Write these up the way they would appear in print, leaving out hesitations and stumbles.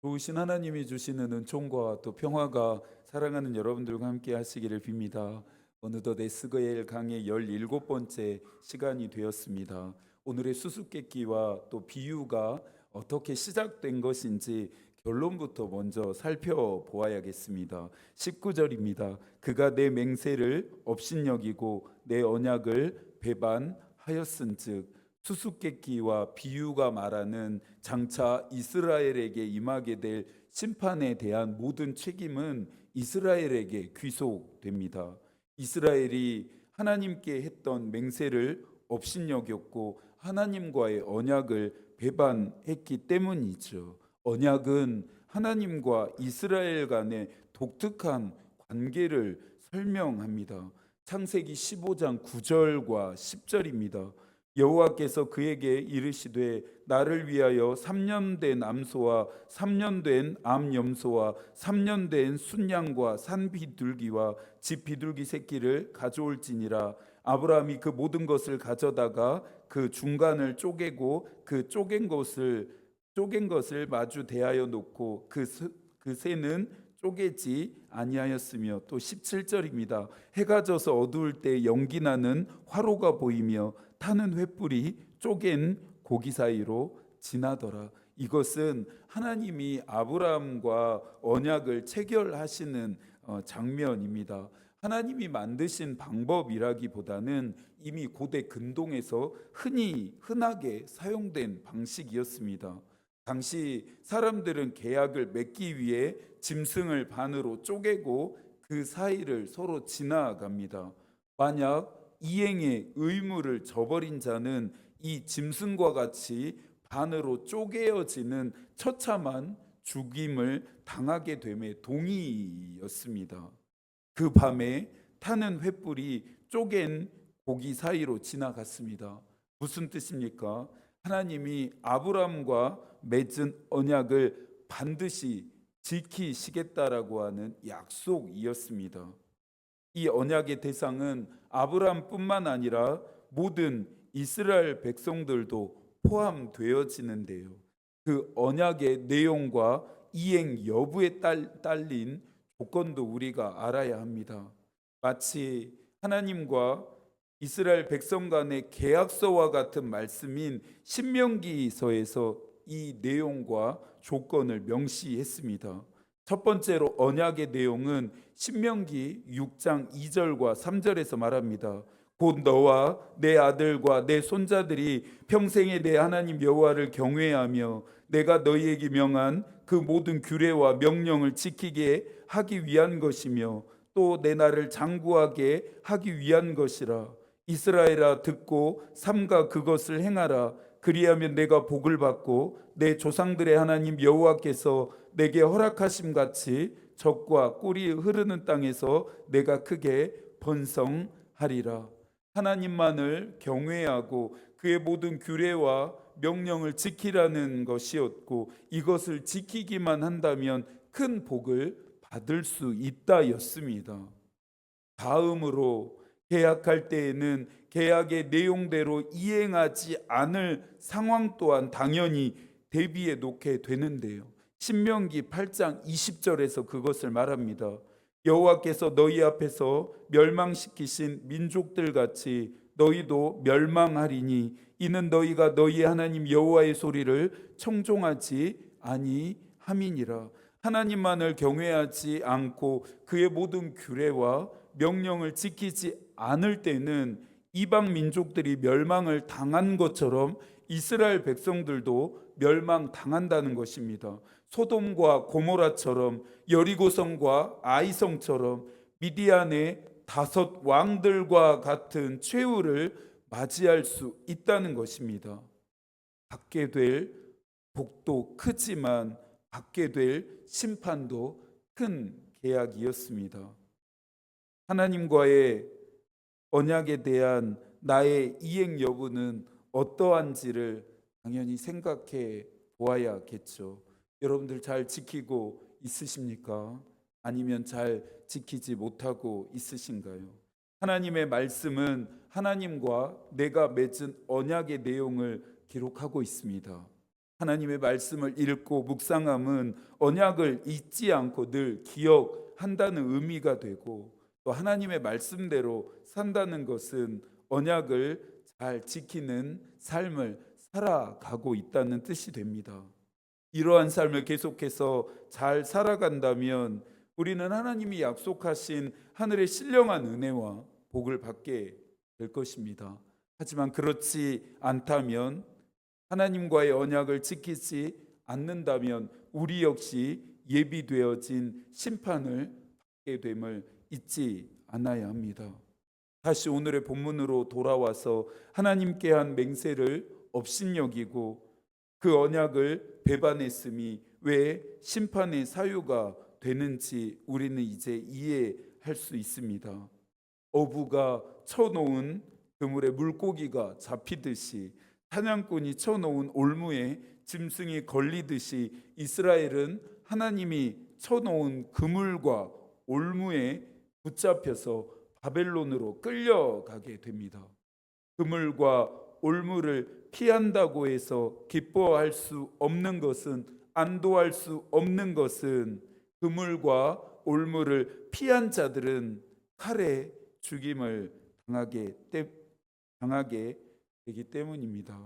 좋으신 하나님이 주시는 은총과 또 평화가 사랑하는 여러분들과 함께 하시기를 빕니다. 어느덧 에스겔 강의 17번째 시간이 되었습니다. 오늘의 수수께끼와 또 비유가 어떻게 시작된 것인지 결론부터 먼저 살펴보아야겠습니다. 19절입니다. 그가 내 맹세를 업신여기고 내 언약을 배반하였은즉. 수수께끼와 비유가 말하는 장차 이스라엘에게 임하게 될 심판에 대한 모든 책임은 이스라엘에게 귀속됩니다. 이스라엘이 하나님께 했던 맹세를 업신여겼고 하나님과의 언약을 배반했기 때문이죠. 언약은 하나님과 이스라엘 간의 독특한 관계를 설명합니다. 창세기 15장 9절과 10절입니다. 여호와께서 그에게 이르시되 나를 위하여 3년 된 암소와 3년 된 암염소와 3년 된 순양과 산비둘기와 집 비둘기 새끼를 가져올지니라. 아브라함이 그 모든 것을 가져다가 그 중간을 쪼개고 그 쪼갠 것을 마주 대하여 놓고 그 새는 쪼개지 아니하였으며. 또 17절입니다. 해가 져서 어두울 때 연기 나는 화로가 보이며 타는 횃불이 쪼갠 고기 사이로 지나더라. 이것은 하나님이 아브라함과 언약을 체결하시는 장면입니다. 하나님이 만드신 방법이라기보다는 이미 고대 근동에서 흔하게 사용된 방식이었습니다. 당시 사람들은 계약을 맺기 위해 짐승을 반으로 쪼개고 그 사이를 서로 지나갑니다. 만약 이행의 의무를 저버린 자는 이 짐승과 같이 반으로 쪼개어지는 처참한 죽임을 당하게 됨에 동의였습니다. 그 밤에 타는 횃불이 쪼갠 고기 사이로 지나갔습니다. 무슨 뜻입니까? 하나님이 아브라함과 맺은 언약을 반드시 지키시겠다라고 하는 약속이었습니다. 이 언약의 대상은 아브라함뿐만 아니라 모든 이스라엘 백성들도 포함되어지는데요. 그 언약의 내용과 이행 여부에 딸린 조건도 우리가 알아야 합니다. 마치 하나님과 이스라엘 백성 간의 계약서와 같은 말씀인 신명기서에서 이 내용과 조건을 명시했습니다. 첫 번째로 언약의 내용은 신명기 6장 2절과 3절에서 말합니다. 곧 너와 내 아들과 내 손자들이 평생에 내 하나님 여호와를 경외하며 내가 너희에게 명한 그 모든 규례와 명령을 지키게 하기 위한 것이며 또 내 나를 장구하게 하기 위한 것이라. 이스라엘아 듣고 삼가 그것을 행하라. 그리하면 내가 복을 받고 내 조상들의 하나님 여호와께서 내게 허락하심 같이 적과 꿀이 흐르는 땅에서 내가 크게 번성하리라. 하나님만을 경외하고 그의 모든 규례와 명령을 지키라는 것이었고, 이것을 지키기만 한다면 큰 복을 받을 수 있다였습니다. 다음으로 계약할 때에는 계약의 내용대로 이행하지 않을 상황 또한 당연히 대비해 놓게 되는데요. 신명기 8장 20절에서 그것을 말합니다. 여호와께서 너희 앞에서 멸망시키신 민족들 같이 너희도 멸망하리니 이는 너희가 너희 하나님 여호와의 소리를 청종하지 아니함이니라. 하나님만을 경외하지 않고 그의 모든 규례와 명령을 지키지 않을 때는 이방 민족들이 멸망을 당한 것처럼 이스라엘 백성들도 멸망당한다는 것입니다. 소돔과 고모라처럼, 여리고성과 아이성처럼 미디안의 5 왕들과 같은 최후를 맞이할 수 있다는 것입니다. 받게 될 복도 크지만 받게 될 심판도 큰 계약이었습니다. 하나님과의 언약에 대한 나의 이행 여부는 어떠한지를 당연히 생각해 보아야겠죠. 여러분들 잘 지키고 있으십니까? 아니면 잘 지키지 못하고 있으신가요? 하나님의 말씀은 하나님과 내가 맺은 언약의 내용을 기록하고 있습니다. 하나님의 말씀을 읽고 묵상함은 언약을 잊지 않고 늘 기억한다는 의미가 되고, 또 하나님의 말씀대로 산다는 것은 언약을 잘 지키는 삶을 살아가고 있다는 뜻이 됩니다. 이러한 삶을 계속해서 잘 살아간다면 우리는 하나님이 약속하신 하늘의 신령한 은혜와 복을 받게 될 것입니다. 하지만 그렇지 않다면, 하나님과의 언약을 지키지 않는다면 우리 역시 예비되어진 심판을 받게 됨을 잊지 않아야 합니다. 다시 오늘의 본문으로 돌아와서 하나님께 한 맹세를 업신여기고 그 언약을 배반했음이 왜 심판의 사유가 되는지 우리는 이제 이해할 수 있습니다. 어부가 쳐놓은 그물에 물고기가 잡히듯이, 사냥꾼이 쳐놓은 올무에 짐승이 걸리듯이 이스라엘은 하나님이 쳐놓은 그물과 올무에 붙잡혀서 바벨론으로 끌려가게 됩니다. 그물과 올무를 피한다고 해서 기뻐할 수 없는 것은, 안도할 수 없는 것은, 그물과 올무를 피한 자들은 칼에 죽임을 당하게 되기 때문입니다.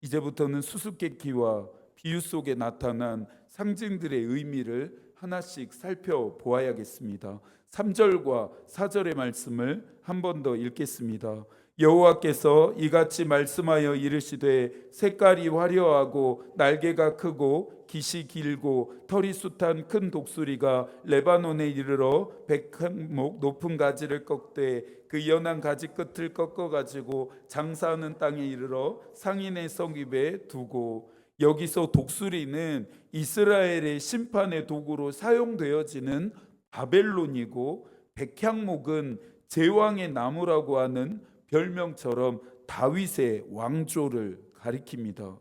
이제부터는 수수께끼와 비유 속에 나타난 상징들의 의미를 하나씩 살펴보아야겠습니다. 3절과 4절의 말씀을 한 번 더 읽겠습니다. 여호와께서 이같이 말씀하여 이르시되 색깔이 화려하고 날개가 크고 깃이 길고 털이 숱한 큰 독수리가 레바논에 이르러 100항목 높은 가지를 꺾되 그 연한 가지 끝을 꺾어 가지고 장사하는 땅에 이르러 상인의 성읍에 두고. 여기서 독수리는 이스라엘의 심판의 도구로 사용되어지는 바벨론이고, 백향목은 제왕의 나무라고 하는 별명처럼 다윗의 왕조를 가리킵니다.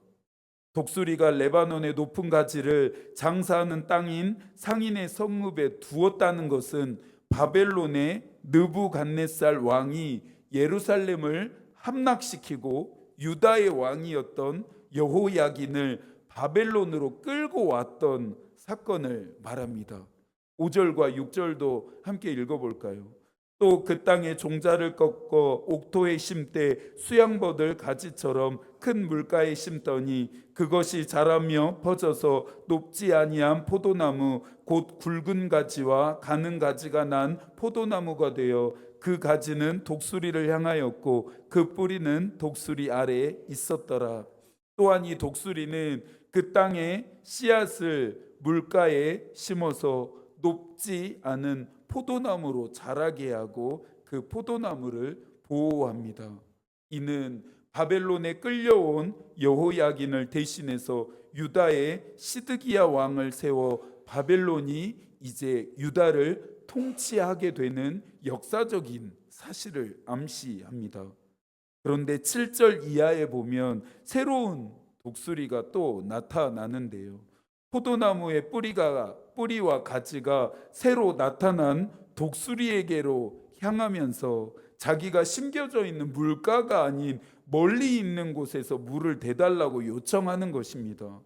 독수리가 레바논의 높은 가지를 장사하는 땅인 상인의 성읍에 두었다는 것은 바벨론의 느부갓네살 왕이 예루살렘을 함락시키고 유다의 왕이었던 여호야긴을 바벨론으로 끌고 왔던 사건을 말합니다. 5절과 6절도 함께 읽어볼까요? 또 그 땅에 종자를 꺾어 옥토에 심되 수양버들 가지처럼 큰 물가에 심더니 그것이 자라며 퍼져서 높지 아니한 포도나무 곧 굵은 가지와 가는 가지가 난 포도나무가 되어 그 가지는 독수리를 향하였고 그 뿌리는 독수리 아래에 있었더라. 또한 이 독수리는 그 땅에 씨앗을 물가에 심어서 높지 않은 포도나무로 자라게 하고 그 포도나무를 보호합니다. 이는 바벨론에 끌려온 여호야긴을 대신해서 유다의 시드기야 왕을 세워 바벨론이 이제 유다를 통치하게 되는 역사적인 사실을 암시합니다. 그런데 7절 이하에 보면 새로운 독수리가 또 나타나는데요. 포도나무의 뿌리와 가지가 새로 나타난 독수리에게로 향하면서 자기가 심겨져 있는 물가가 아닌 멀리 있는 곳에서 물을 대달라고 요청하는 것입니다.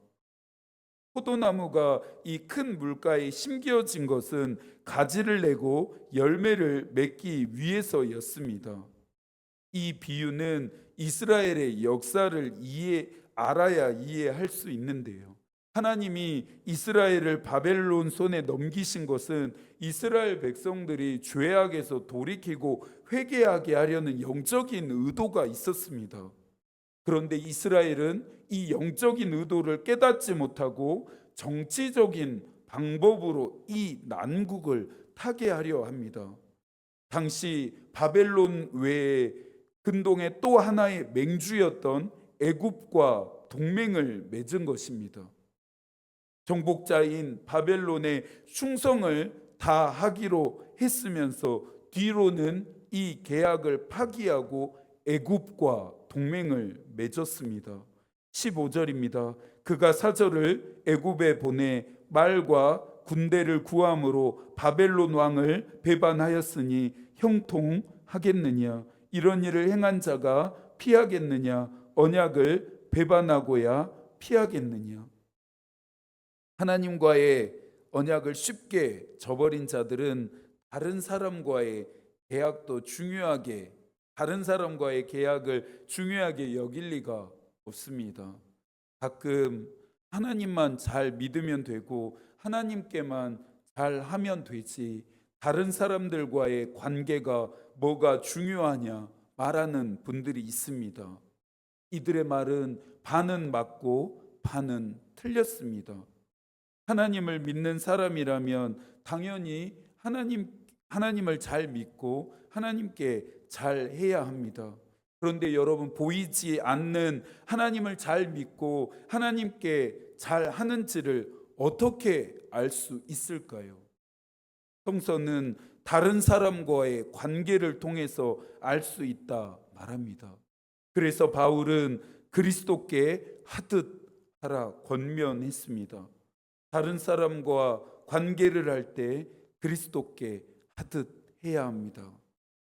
포도나무가 이 큰 물가에 심겨진 것은 가지를 내고 열매를 맺기 위해서였습니다. 이 비유는 이스라엘의 역사를 알아야 이해할 수 있는데요. 하나님이 이스라엘을 바벨론 손에 넘기신 것은 이스라엘 백성들이 죄악에서 돌이키고 회개하게 하려는 영적인 의도가 있었습니다. 그런데 이스라엘은 이 영적인 의도를 깨닫지 못하고 정치적인 방법으로 이 난국을 타게 하려 합니다. 당시 바벨론 외에 근동의 또 하나의 맹주였던 애굽과 동맹을 맺은 것입니다. 정복자인 바벨론의 충성을 다 하기로 했으면서 뒤로는 이 계약을 파기하고 애굽과 동맹을 맺었습니다. 15절입니다. 그가 사절을 애굽에 보내 말과 군대를 구함으로 바벨론 왕을 배반하였으니 형통하겠느냐? 이런 일을 행한 자가 피하겠느냐? 언약을 배반하고야 피하겠느냐? 하나님과의 언약을 쉽게 저버린 자들은 다른 사람과의 계약도 중요하게, 다른 사람과의 계약을 중요하게 여길 리가 없습니다. 가끔 하나님만 잘 믿으면 되고 하나님께만 잘 하면 되지, 다른 사람들과의 관계가 뭐가 중요하냐 말하는 분들이 있습니다. 이들의 말은 반은 맞고 반은 틀렸습니다. 하나님을 믿는 사람이라면 당연히 하나님을 잘 믿고 하나님께 잘 해야 합니다. 그런데 여러분, 보이지 않는 하나님을 잘 믿고 하나님께 잘 하는지를 어떻게 알 수 있을까요? 성서는 다른 사람과의 관계를 통해서 알 수 있다 말합니다. 그래서 바울은 그리스도께 하듯 하라 권면했습니다. 다른 사람과 관계를 할 때 그리스도께 하듯 해야 합니다.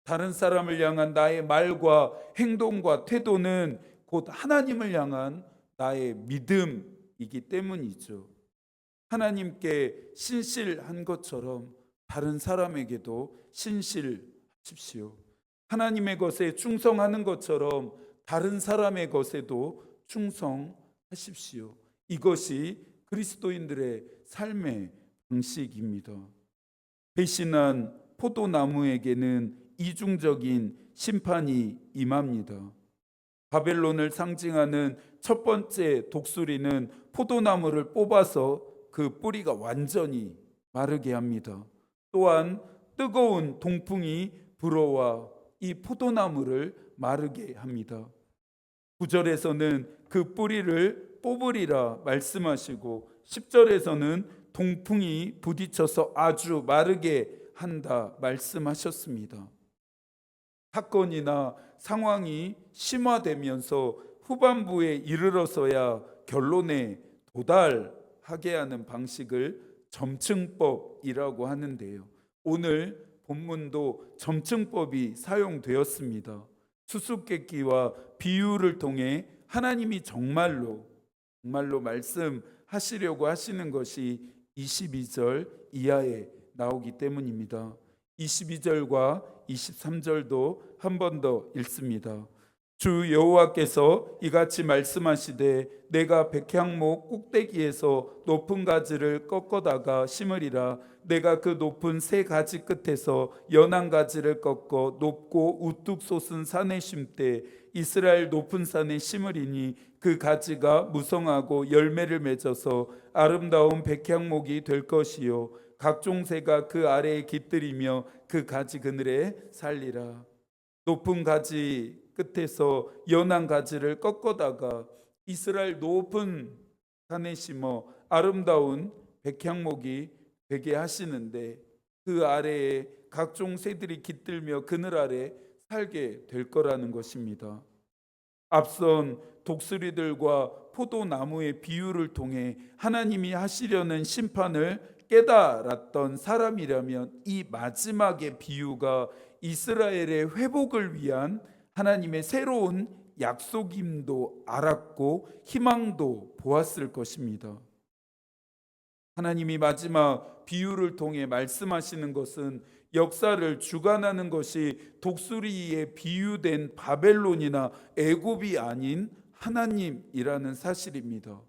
다른 사람을 향한 나의 말과 행동과 태도는 곧 하나님을 향한 나의 믿음이기 때문이죠. 하나님께 신실한 것처럼 다른 사람에게도 신실하십시오. 하나님의 것에 충성하는 것처럼 다른 사람의 것에도 충성하십시오. 이것이 그리스도인들의 삶의 방식입니다. 배신한 포도나무에게는 이중적인 심판이 임합니다. 바벨론을 상징하는 첫 번째 독수리는 포도나무를 뽑아서 그 뿌리가 완전히 마르게 합니다. 또한 뜨거운 동풍이 불어와 이 포도나무를 마르게 합니다. 9절에서는 그 뿌리를 뽑으리라 말씀하시고 10절에서는 동풍이 부딪혀서 아주 마르게 한다 말씀하셨습니다. 사건이나 상황이 심화되면서 후반부에 이르러서야 결론에 도달하게 하는 방식을 점층법이라고 하는데요. 오늘 본문도 점층법이 사용되었습니다. 수수께끼와 비유를 통해 하나님이 정말로 말씀하시려고 하시는 것이 22절 이하에 나오기 때문입니다. 22절과 23절도 한 번 더 읽습니다. 주 여호와께서 이같이 말씀하시되 내가 백향목 꼭대기에서 높은 가지를 꺾어다가 심으리라. 내가 그 높은 새 가지 끝에서 연한 가지를 꺾어 높고 우뚝 솟은 산에 심되 이스라엘 높은 산에 심으리니 그 가지가 무성하고 열매를 맺어서 아름다운 백향목이 될 것이요 각종 새가 그 아래에 깃들이며 그 가지 그늘에 살리라. 높은 가지 끝에서 연한 가지를 꺾어다가 이스라엘 높은 산에 심어 아름다운 백향목이 되게 하시는데 그 아래에 각종 새들이 깃들며 그늘 아래 살게 될 거라는 것입니다. 앞선 독수리들과 포도나무의 비유를 통해 하나님이 하시려는 심판을 깨달았던 사람이라면 이 마지막의 비유가 이스라엘의 회복을 위한 하나님의 새로운 약속임도 알았고 희망도 보았을 것입니다. 하나님이 마지막 비유를 통해 말씀하시는 것은 역사를 주관하는 것이 독수리에 비유된 바벨론이나 애굽이 아닌 하나님이라는 사실입니다.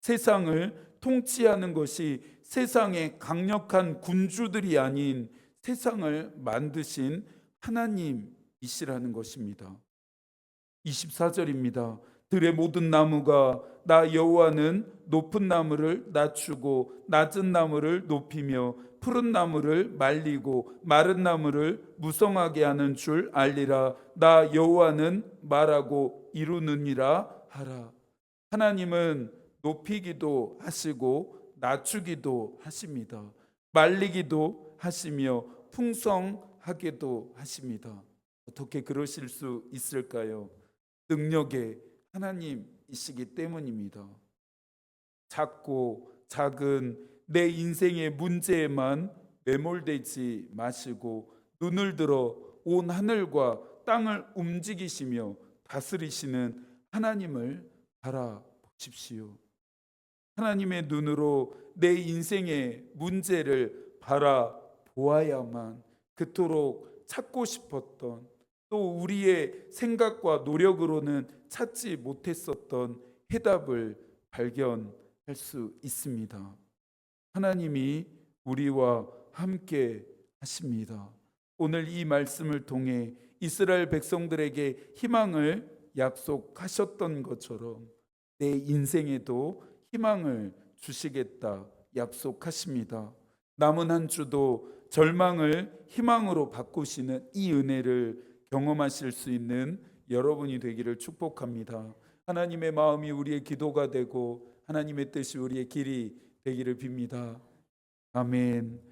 세상을 통치하는 것이 세상의 강력한 군주들이 아닌 세상을 만드신 하나님이시라는 것입니다. 24절입니다. 들의 모든 나무가 나 여호와는 높은 나무를 낮추고 낮은 나무를 높이며 푸른 나무를 말리고 마른 나무를 무성하게 하는 줄 알리라. 나 여호와는 말하고 이루느니라 하라. 하나님은 높이기도 하시고 낮추기도 하십니다. 말리기도 하시며 풍성하게도 하십니다. 어떻게 그러실 수 있을까요? 능력의 하나님이시기 때문입니다. 작고 작은 내 인생의 문제에만 매몰되지 마시고 눈을 들어 온 하늘과 땅을 움직이시며 다스리시는 하나님을 바라보십시오. 하나님의 눈으로 내 인생의 문제를 바라보아야만 그토록 찾고 싶었던, 또 우리의 생각과 노력으로는 찾지 못했었던 해답을 발견할 수 있습니다. 하나님이 우리와 함께 하십니다. 오늘 이 말씀을 통해 이스라엘 백성들에게 희망을 약속하셨던 것처럼 내 인생에도 희망을 주시겠다 약속하십니다. 남은 한 주도 절망을 희망으로 바꾸시는 이 은혜를 경험하실 수 있는 여러분이 되기를 축복합니다. 하나님의 마음이 우리의 기도가 되고 하나님의 뜻이 우리의 길이 되기를 빕니다. 아멘.